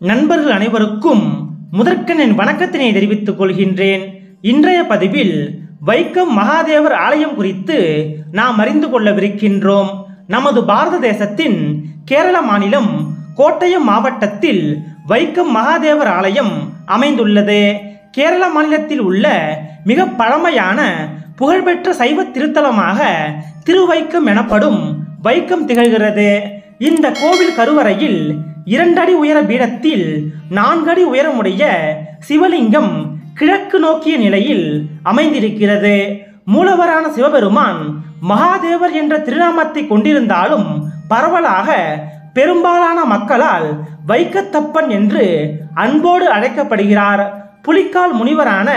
நண்பர்கள் அனைவருக்கும் முதற்கண் என் வணக்கத்தினை தெரிவித்துக் கொள்கின்றேன். இன்றைய பதிவில் வைக்கம் மகாதேவர் ஆலயம் குறித்து நாம் அறிந்து கொள்ளவிருக்கின்றோம். நமது பாரத தேசத்தின் கேரள மாநிலம் கோட்டயம் மாவட்டத்தில் வைக்கம் மகாதேவர் ஆலயம் அமைந்துள்ளது. கேரள மாநிலத்தில் உள்ள மிக பழமையான புகழ்பெற்ற சைவ திருத்தலமாக திருவைக்கம் எனப்படும் வைக்கம் திகழ்கிறது. இந்த கோவில் கருவறையில் 2 அடி உயர பீடத்தில் 4 அடி உயரமுடைய சிவலிங்கம் கிழக்கு நோக்கிய நிலையில் அமைந்திருக்கிறது. மூலவரான சிவபெருமான் மகாதேவர் என்ற திருநாமத்தை கொண்டிருந்தாலும் பரவலாக பெரும்பாலான மக்களால் வைக்கத்தப்பன் என்று அன்போடு அழைக்கப்படுகிறார். புலிக்கால் முனிவரான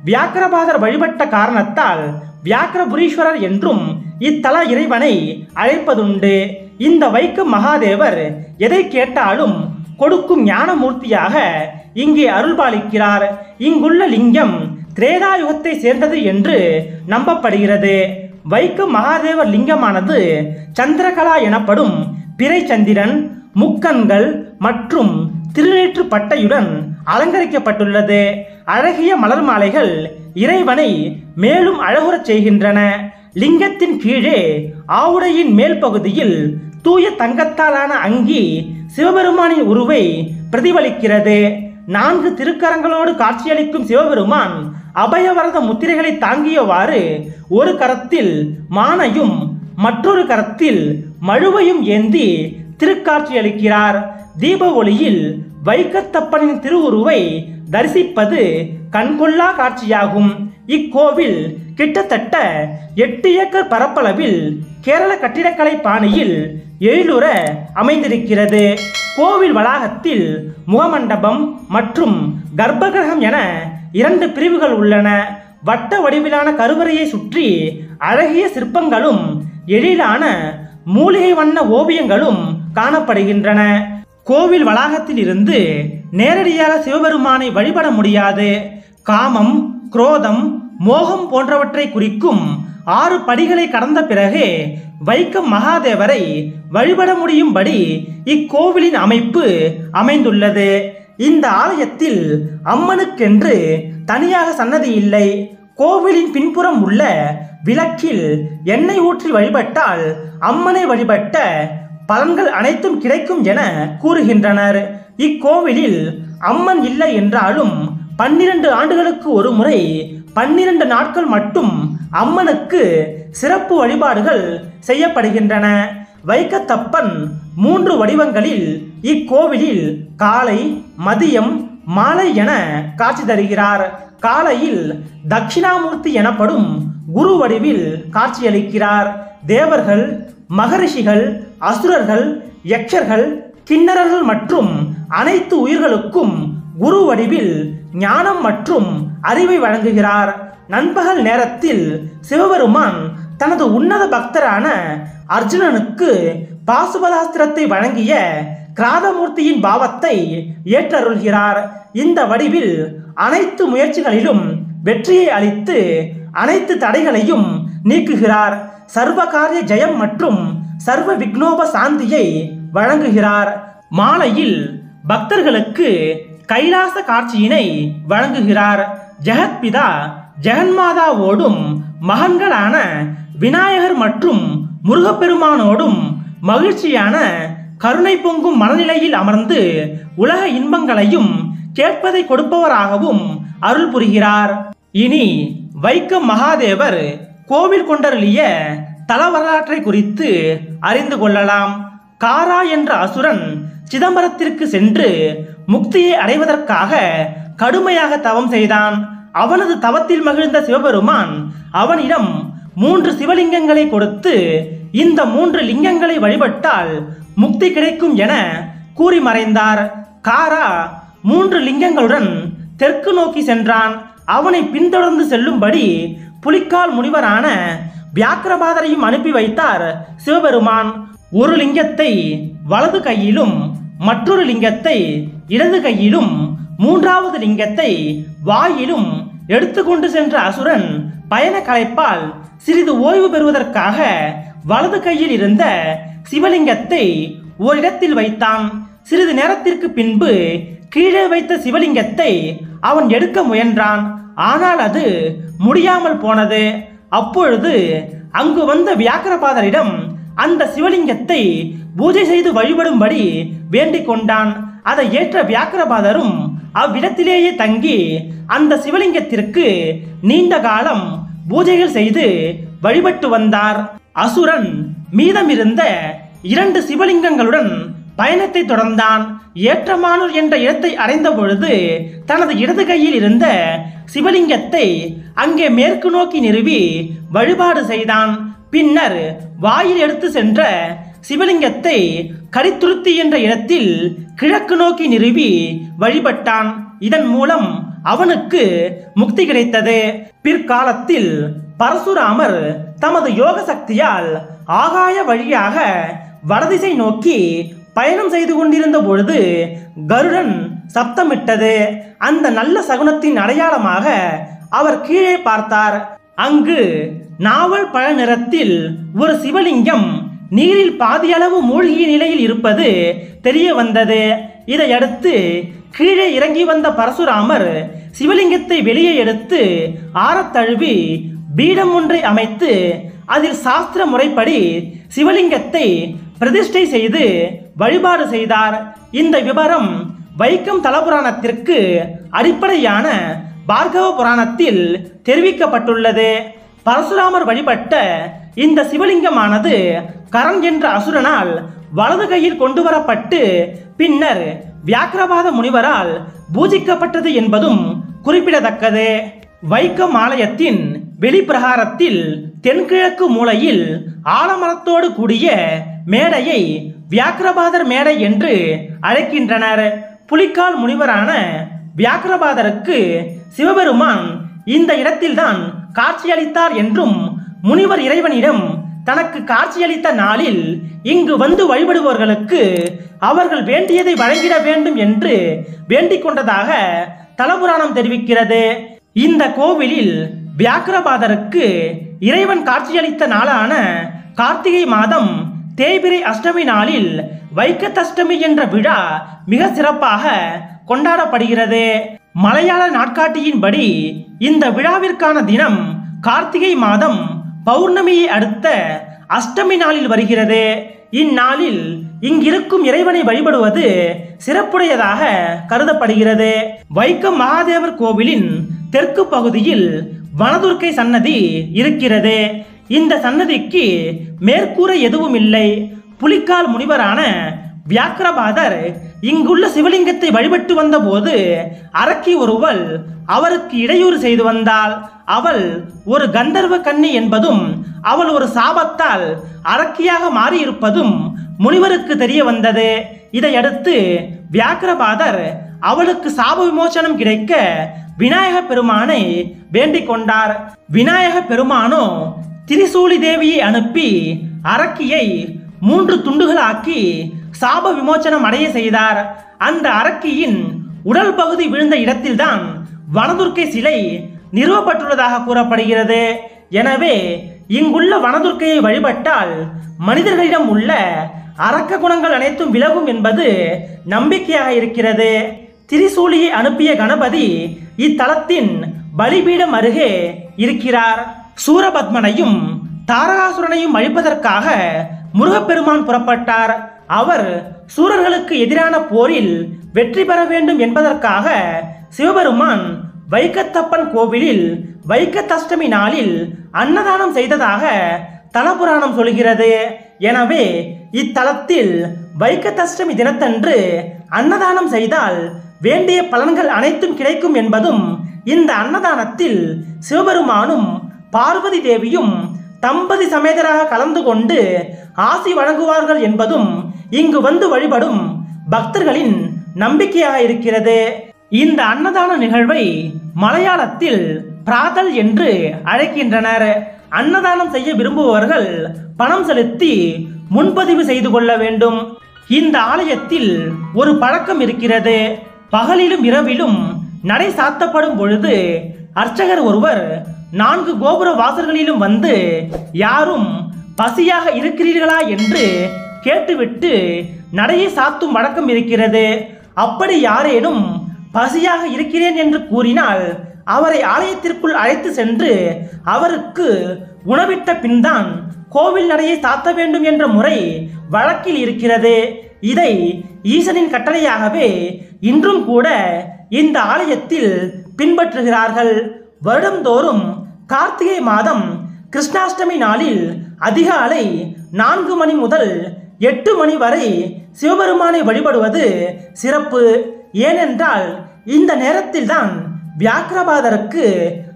வியாக்கிரபாதர் வழிபட்ட காரணத்தால் வியாக்கிரபுரீஸ்வரர் என்றும் இத்தல இறைவனை அழைப்பதுண்டு. இந்த வைக்கம் மகாதேவர் எதை கேட்டாலும் கொடுக்கும் ஞானமூர்த்தியாக இங்கே அருள்பாலிக்கிறார். இங்குள்ள லிங்கம் திரேதாயுகத்தை சேர்ந்தது என்று நம்பப்படுகிறது. வைக்கம் மகாதேவர் லிங்கமானது சந்திரகலா எனப்படும் பிறை சந்திரன், முக்கண்கள் மற்றும் திருநீற்று பட்டையுடன் அலங்கரிக்கப்பட்டுள்ளது. அழகிய மலர் மாலைகள் இறைவனை மேலும் அழகுறச் செய்கின்றன. லிங்கத்தின் கீழே ஆவுடையின் மேல் பகுதியில் தூய தங்கத்தாலான அங்கி சிவபெருமானின் உருவை பிரதிபலிக்கிறது. 4 திருக்கரங்களோடு காட்சியளிக்கும் சிவபெருமான் அபயவரத முத்திரைகளை தாங்கியவாறு ஒரு கரத்தில் மானையும் மற்றொரு கரத்தில் மழுவையும் ஏந்தி திருக்காட்சியளிக்கிறார். தீப ஒளியில் வைக்கத்தப்பனின் திருவுருவை தரிசிப்பது கண்கொள்ளா காட்சியாகும். இக்கோவில் கிட்டத்தட்ட 8 ஏக்கர் பரப்பளவில் கேரள கட்டிடக்கலை பாணியில் எழிலுற அமைந்திருக்கிறது. கோவில் வளாகத்தில் முகமண்டபம் மற்றும் கர்ப்பகிரகம் என 2 பிரிவுகள் உள்ளன. வட்ட வடிவிலான கருவறையை சுற்றி அழகிய சிற்பங்களும் எழிலான மூலிகை வண்ண ஓவியங்களும் காணப்படுகின்றன. கோவில் வளாகத்தில் இருந்து நேரடியாக சிவபெருமானை வழிபட முடியாது. காமம், குரோதம், மோகம் போன்றவற்றை குறிக்கும் 6 படிகளை கடந்த பிறகு வைக்கம் மகாதேவரை வழிபட முடியும்படி இக்கோவிலின் அமைப்பு அமைந்துள்ளது. இந்த ஆலயத்தில் அம்மனுக்கென்று தனியாக சன்னதி இல்லை. கோவிலின் பின்புறம் உள்ள விளக்கில் எண்ணெய் ஊற்றி வழிபட்டால் அம்மனை வழிபட்ட பலன்கள் அனைத்தும் கிடைக்கும் என கூறுகின்றனர். இக்கோவிலில் அம்மன் இல்லை என்றாலும் 12 ஆண்டுகளுக்கு ஒரு முறை 12 நாட்கள் மட்டும் அம்மனுக்கு சிறப்பு வழிபாடுகள் செய்யப்படுகின்றன. வைக்கத்தப்பன் 3 வடிவங்களில் இக்கோவிலில் காலை, மதியம், மாலை என காட்சி தருகிறார். காலையில் தட்சிணாமூர்த்தி எனப்படும் குரு வடிவில் காட்சியளிக்கிறார். தேவர்கள், மகரிஷிகள், அசுரர்கள், யக்ஷர்கள், கிண்ணறர்கள் மற்றும் அனைத்து உயிர்களுக்கும் குரு வடிவில் ஞானம் மற்றும் அறிவை வழங்குகிறார். நண்பகல் நேரத்தில் சிவபெருமான் தனது உன்னத பக்தரான அர்ஜுனனுக்கு பாசுபதாஸ்திரத்தை வழங்கிய கிராதமூர்த்தியின் பாவத்தை ஏற்றருள்கிறார். இந்த வடிவில் அனைத்து முயற்சிகளிலும் வெற்றியை அளித்து அனைத்து தடைகளையும் நீக்குகிறார். சர்வகாரிய ஜெயம் மற்றும் சர்வ விக்னோப சாந்தியை வழங்குகிறார். மாலையில் பக்தர்களுக்கு கைலாச காட்சியினை வழங்குகிறார். ஜெகத்பிதா ஜெகன்மாதாவோடும் மகன்களான விநாயகர் மற்றும் முருகப்பெருமானோடும் மகிழ்ச்சியான கருணை பொங்கும் மனநிலையில் அமர்ந்து உலக இன்பங்களையும் கேட்பதை கொடுப்பவராகவும் அருள் புரிகிறார். இனி வைக்கம் மகாதேவர் கோவில் கொண்டருளிய தல வரலாற்றை குறித்து அறிந்து கொள்ளலாம். காரா என்ற அசுரன் சிதம்பரத்திற்கு சென்று முக்தியை அடைவதற்காக கடுமையாக தவம் செய்தான். அவனது தவத்தில் மகிழ்ந்த சிவபெருமான் அவனிடம் 3 சிவலிங்கங்களை கொடுத்து இந்த 3 லிங்கங்களை வழிபட்டால் முக்தி கிடைக்கும் என கூறி மறைந்தார். காரா 3 லிங்கங்களுடன் தெற்கு நோக்கி சென்றான். அவனை பின்தொடர்ந்து செல்லும்படி புலிக்கால் முனிவரான வியாக்கிரபாதரையும் அனுப்பி வைத்தார் சிவபெருமான். ஒரு லிங்கத்தை வலது கையிலும் மற்றொரு லிங்கத்தை இடது கையிலும் 3வது லிங்கத்தை வாயிலும் எடுத்துக்கொண்டு சென்ற அசுரன் பயண களைப்பால் சிறிது ஓய்வு பெறுவதற்காக வலது கையில் இருந்த சிவலிங்கத்தை ஓரிடத்தில் வைத்தான். சிறிது நேரத்திற்கு பின்பு கீழே வைத்த சிவலிங்கத்தை அவன் எடுக்க முயன்றான். ஆனால் அது முடியாமல் போனது. அப்பொழுது அங்கு வந்த வியாக்கிரபாதரிடம் அந்த சிவலிங்கத்தை பூஜை செய்து வழிபடும்படி வேண்டிக் கொண்டான். அதை ஏற்ற வியாக்கிரபாதரும் அவ்விடத்திலேயே தங்கி அந்த சிவலிங்கத்திற்கு நீண்ட காலம் பூஜைகள் செய்து வழிபட்டு வந்தார். அசுரன் மீதமிருந்த 2 சிவலிங்கங்களுடன் பயணத்தை தொடர்ந்தான். ஏற்றமானூர் என்ற இடத்தை அடைந்த பொழுது தனது இடது கையில் இருந்த சிவலிங்கத்தை அங்கே மேற்கு நோக்கி நிறுவி வழிபாடு செய்தான். பின்னர் வாயில் எடுத்து சென்ற சிவலிங்கத்தை கரித்துருத்தி என்ற இடத்தில் கிழக்கு நோக்கி நிறுவி வழிபட்டான். இதன் மூலம் அவனுக்கு முக்தி கிடைத்தது. பிற்காலத்தில் பரசுராமர் தமது யோக சக்தியால் ஆகாய வழியாக வடதிசை நோக்கி பயணம் செய்து கொண்டிருந்த பொழுது கருடன் சப்தமிட்டது. அந்த நல்ல சகுனத்தின் அடையாளமாக அவர் கீழே பார்த்தார். அங்கு நாவல் பழ நிறத்தில் ஒரு சிவலிங்கம் நீரில் பாதியளவு மூழ்கிய நிலையில் இருப்பது தெரிய வந்தது. இதையடுத்து கீழே இறங்கி வந்த பரசுராமர் சிவலிங்கத்தை வெளியே எடுத்து ஆறத் தழுவி பீடம் ஒன்றை அமைத்து அதில் சாஸ்திர முறைப்படி சிவலிங்கத்தை பிரதிஷ்டை செய்து வழிபாடு செய்தார். இந்த விவரம் வைக்கம் தலபுராணத்திற்கு அடிப்படையான பார்கவ புராணத்தில் தெரிவிக்கப்பட்டுள்ளது. பரசுராமர் வழிபட்ட இந்த சிவலிங்கமானது கரன் என்ற அசுரனால் வலது கையில் கொண்டு வரப்பட்டு பின்னர் வியாக்கிரபாத முனிவரால் பூஜிக்கப்பட்டது என்பதும் குறிப்பிடத்தக்கது. வைக்கம் ஆலயத்தின் வெளிப்பிரகாரத்தில் தென்கிழக்கு மூலையில் ஆலமரத்தோடு கூடிய மேடையை வியாக்கிரபாதர் மேடை என்று அழைக்கின்றனர். புலிக்கால் முனிவரான வியாக்கிரபாதருக்கு சிவபெருமான் இந்த இடத்தில்தான் காட்சியளித்தார் என்றும் முனிவர் இறைவனிடம் தனக்கு காட்சியளித்த நாளில் இங்கு வந்து வழிபடுபவர்களுக்கு அவர்கள் வேண்டியதை வழங்கிட வேண்டும் என்று வேண்டிக் கொண்டதாக தலபுராணம் தெரிவிக்கிறது. இந்த கோவிலில் வியாக்கிரபாதருக்கு இறைவன் காட்சியளித்த நாளான கார்த்திகை மாதம் தேய்பிரை அஷ்டமி நாளில் வைக்கத்தஷ்டமி என்ற விழா மிக சிறப்பாக கொண்டாடப்படுகிறது. மலையாள நாட்காட்டியின்படி இந்த விழாவிற்கான தினம் கார்த்திகை மாதம் பௌர்ணமியை அடுத்த அஷ்டமி நாளில் வருகிறது. இந்நாளில் இங்கிருக்கும் இறைவனை வழிபடுவது சிறப்புடையதாக கருதப்படுகிறது. வைக்கம் மகாதேவர் கோவிலின் தெற்கு பகுதியில் வனதுர்க்கை சன்னதி இருக்கிறது. இந்த சன்னதிக்கு மேற்கூரை எதுவும் இல்லை. புலிக்கால் முனிவரான வியாக்கிரபாதர் இங்குள்ள சிவலிங்கத்தை வழிபட்டு வந்த போது அரக்கி ஒருவள் அவருக்கு இடையூறு செய்து வந்தாள். அவள் ஒரு கந்தர்வ கன்னி என்பதும் அவள் ஒரு சாபத்தால் அரக்கியாக மாறியிருப்பதும் முனிவருக்கு தெரிய வந்தது. இதையடுத்து வியாக்கிரபாதர் அவளுக்கு சாப விமோசனம் கிடைக்க விநாயக பெருமானை வேண்டிக் கொண்டார். விநாயக பெருமானோ திரிசூலி தேவியை அனுப்பி அரக்கியை 3 துண்டுகளாக்கி சாப விமோசனம் அடைய செய்தார். அந்த அரக்கியின் உடல் பகுதி விழுந்த இடத்தில்தான் வனதுர்க்கை சிலை நிறுவப்பட்டுள்ளதாக கூறப்படுகிறது. எனவே இங்குள்ள வனதுர்க்கையை வழிபட்டால் மனிதர்களிடம் உள்ள அரக்க குணங்கள் அனைத்தும் விலகும் என்பது நம்பிக்கையாக இருக்கிறது. திரிசூலியை அனுப்பிய கணபதி இத்தலத்தின் பலிபீடம் அருகே இருக்கிறார். சூரபத்மனையும் தாரகாசுரனையும் அழிப்பதற்காக முருகப்பெருமான் புறப்பட்டார். அவர் சூரர்களுக்கு எதிரான போரில் வெற்றி பெற வேண்டும் என்பதற்காக சிவபெருமான் வைக்கத்தப்பன் கோவிலில் வைக்கத்தஷ்டமி நாளில் அன்னதானம் செய்ததாக தலபுராணம் சொல்கிறது. எனவே இத்தலத்தில் வைக்கத்தஷ்டமி தினத்தன்று அன்னதானம் செய்தால் வேண்டிய பலன்கள் அனைத்தும் கிடைக்கும் என்பதும், இந்த அன்னதானத்தில் சிவபெருமானும் பார்வதி தேவியும் தம்பதி சமேதராக கலந்து கொண்டு ஆசி வழங்குவார்கள் என்பதும் இங்கு வந்து வழிபடும் பக்தர்களின் நம்பிக்கையாக இருக்கிறது. இந்த அன்னதான நிகழ்வை மலையாளத்தில் பிராதல் என்று அழைக்கின்றனர். அன்னதானம் செய்ய விரும்புபவர்கள் பணம் செலுத்தி முன்பதிவு செய்து கொள்ள வேண்டும். இந்த ஆலயத்தில் ஒரு பழக்கம் இருக்கிறது. பகலிலும் இரவிலும் நடை சாத்தப்படும் பொழுது அர்ச்சகர் ஒருவர் 4 கோபுர வாசல்களிலும் வந்து யாரும் பசியாக இருக்கிறீர்களா என்று கேட்டுவிட்டு நடையை சாத்தும் வழக்கம் இருக்கிறது. அப்படி யாரேனும் பசியாக இருக்கிறேன் என்று கூறினால் அவரை ஆலயத்திற்குள் அழைத்து சென்று அவருக்கு உணவிட்ட பின்தான் கோவில் நடையை சாத்த வேண்டும் என்ற முறை வழக்கில் இருக்கிறது. இதை ஈசனின் கட்டளையாகவே இன்றும் கூட இந்த ஆலயத்தில் பின்பற்றுகிறார்கள். வருடந்தோறும் கார்த்திகை மாதம் கிருஷ்ணாஷ்டமி நாளில் அதிகாலை 4 மணி முதல் 8 மணி வரை சிவபெருமானை வழிபடுவது சிறப்பு. ஏனென்றால் இந்த நேரத்தில் தான் வியாக்கிரபாதருக்கு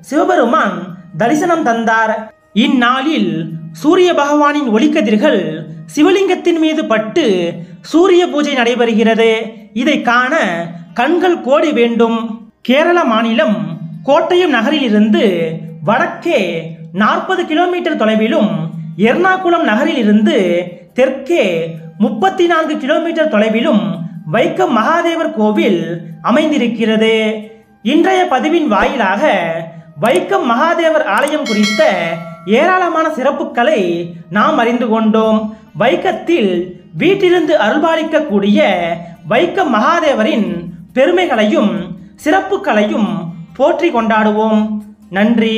சிவபெருமான் தரிசனம் தந்தார். இந்நாளில் சூரிய பகவானின் ஒளிக்கதிர்கள் சிவலிங்கத்தின் மீது பட்டு சூரிய பூஜை நடைபெறுகிறது. இதை காண கண்கள் கோடி வேண்டும். கேரள மாநிலம் கோட்டயம் நகரிலிருந்து வடக்கே 40 கிலோமீட்டர் தொலைவிலும், எர்ணாகுளம் நகரிலிருந்து தெற்கே 34 கிலோமீட்டர் தொலைவிலும் வைக்கம் மகாதேவர் கோவில் அமைந்திருக்கிறது. இன்றைய பதிவின் வாயிலாக வைக்கம் மகாதேவர் ஆலயம் குறித்த ஏராளமான சிறப்புகளை நாம் அறிந்து கொண்டோம். வைக்கத்தில் வீட்டிலிருந்து அருள்பாலிக்கக்கூடிய வைக்கம் மகாதேவரின் பெருமைகளையும் சிறப்புகளையும் போற்றி கொண்டாடுவோம். நன்றி.